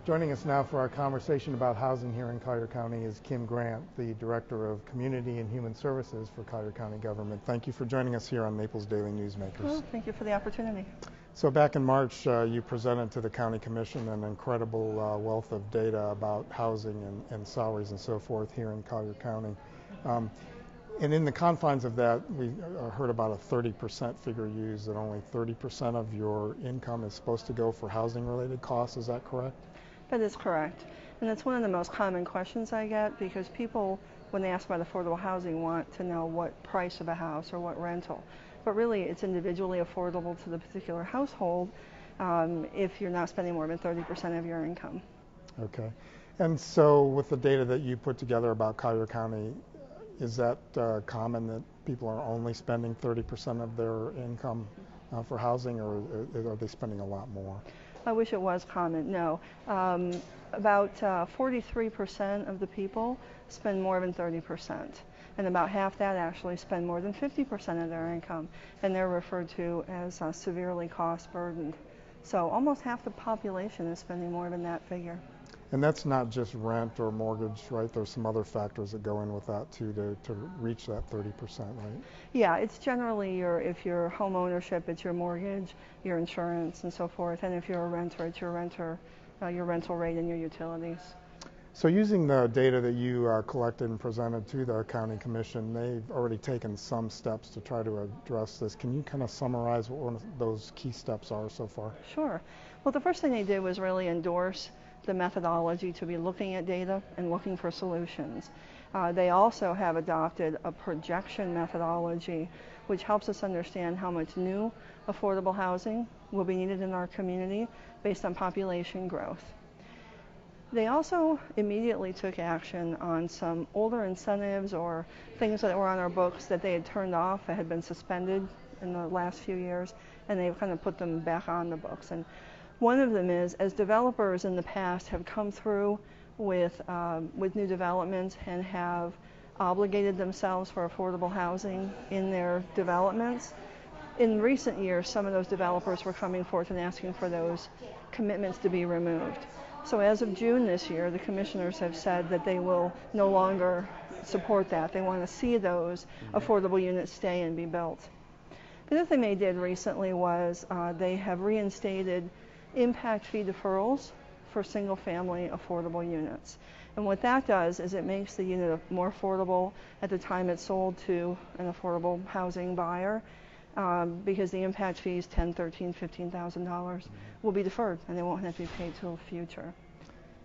Joining us now for our conversation about housing here in Collier County is Kim Grant, the Director of Community and Human Services for Collier County Government. Thank you for joining us here on Naples Daily Newsmakers. Well, thank you for the opportunity. So back in March, you presented to the County Commission an incredible wealth of data about housing and salaries and so forth here in Collier County. And in the confines of that, we heard about a 30% figure used, that only 30% of your income is supposed to go for housing-related costs. Is that correct? That is correct. And it's one of the most common questions I get, because people, when they ask about affordable housing, want to know what price of a house or what rental. But really, it's individually affordable to the particular household if you're not spending more than 30% of your income. Okay. And so with the data that you put together about Collier County, is that common that people are only spending 30% of their income for housing, or are they spending a lot more? I wish it was common. No. About 43% of the people spend more than 30%. And about half that actually spend more than 50% of their income. And they're referred to as severely cost burdened. So almost half the population is spending more than that figure. And that's not just rent or mortgage, right? There's some other factors that go in with that too to reach that 30%, right? Yeah, it's generally if you're home ownership, it's your mortgage, your insurance, and so forth. And if you're a renter, it's your rental rate and your utilities. So using the data that you collected and presented to the County Commission, they've already taken some steps to try to address this. Can you kind of summarize what one of those key steps are so far? Sure. Well, the first thing they did was really endorse the methodology to be looking at data and looking for solutions. They also have adopted a projection methodology, which helps us understand how much new affordable housing will be needed in our community based on population growth. They also immediately took action on some older incentives or things that were on our books that they had turned off, that had been suspended in the last few years, and they've kind of put them back on the books. And one of them is, as developers in the past have come through with new developments and have obligated themselves for affordable housing in their developments, in recent years some of those developers were coming forth and asking for those commitments to be removed. So as of June this year, the commissioners have said that they will no longer support that. They want to see those affordable units stay and be built. The other thing they did recently was they have reinstated impact fee deferrals for single-family affordable units. And what that does is it makes the unit more affordable at the time it's sold to an affordable housing buyer, because the impact fees, $10,000, $13,000, $15,000, will be deferred, and they won't have to be paid till the future.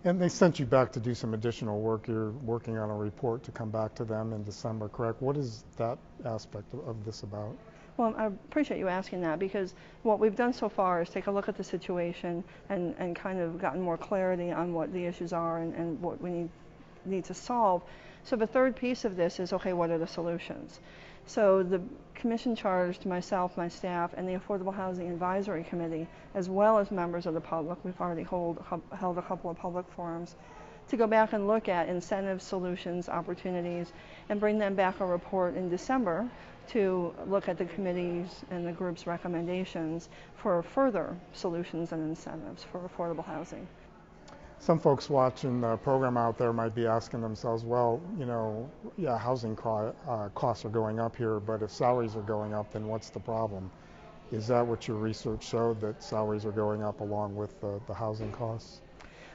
And they sent you back to do some additional work. You're working on a report to come back to them in December, correct? What is that aspect of this about? Well, I appreciate you asking that, because what we've done so far is take a look at the situation and kind of gotten more clarity on what the issues are and what we need to solve. So the third piece of this is, okay, what are the solutions? So the commission charged myself, my staff, and the Affordable Housing Advisory Committee, as well as members of the public, we've already held a couple of public forums, to go back and look at incentives, solutions, opportunities, and bring them back a report in December to look at the committee's and the group's recommendations for further solutions and incentives for affordable housing. Some folks watching the program out there might be asking themselves, well, you know, yeah, housing costs are going up here, but if salaries are going up, then what's the problem? Is that what your research showed, that salaries are going up along with the housing costs?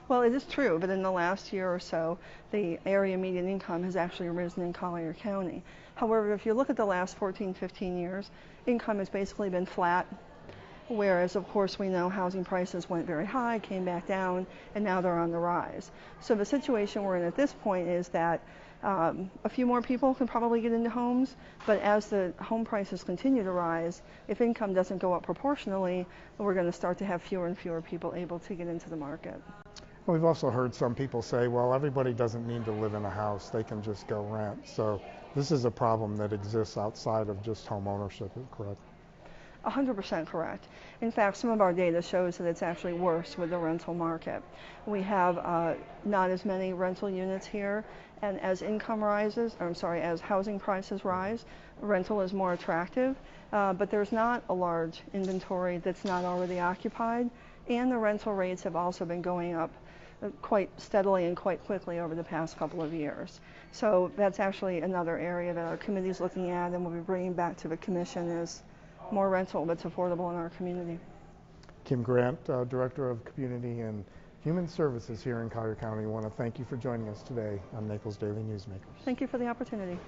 Well, it is true, but in the last year or so, the area median income has actually risen in Collier County. However, if you look at the last 14, 15 years, income has basically been flat, whereas, of course, we know housing prices went very high, came back down, and now they're on the rise. So the situation we're in at this point is that a few more people can probably get into homes, but as the home prices continue to rise, if income doesn't go up proportionally, we're going to start to have fewer and fewer people able to get into the market. We've also heard some people say, well, everybody doesn't need to live in a house, they can just go rent. So this is a problem that exists outside of just home ownership, correct? 100% correct. In fact, some of our data shows that it's actually worse with the rental market. We have not as many rental units here, and as income rises, as housing prices rise, rental is more attractive, but there's not a large inventory that's not already occupied, and the rental rates have also been going up quite steadily and quite quickly over the past couple of years. So that's actually another area that our committee is looking at and we'll be bringing back to the commission is more rental that's affordable in our community. Kim Grant, Director of Community and Human Services here in Collier County. I want to thank you for joining us today on Naples Daily Newsmakers. Thank you for the opportunity.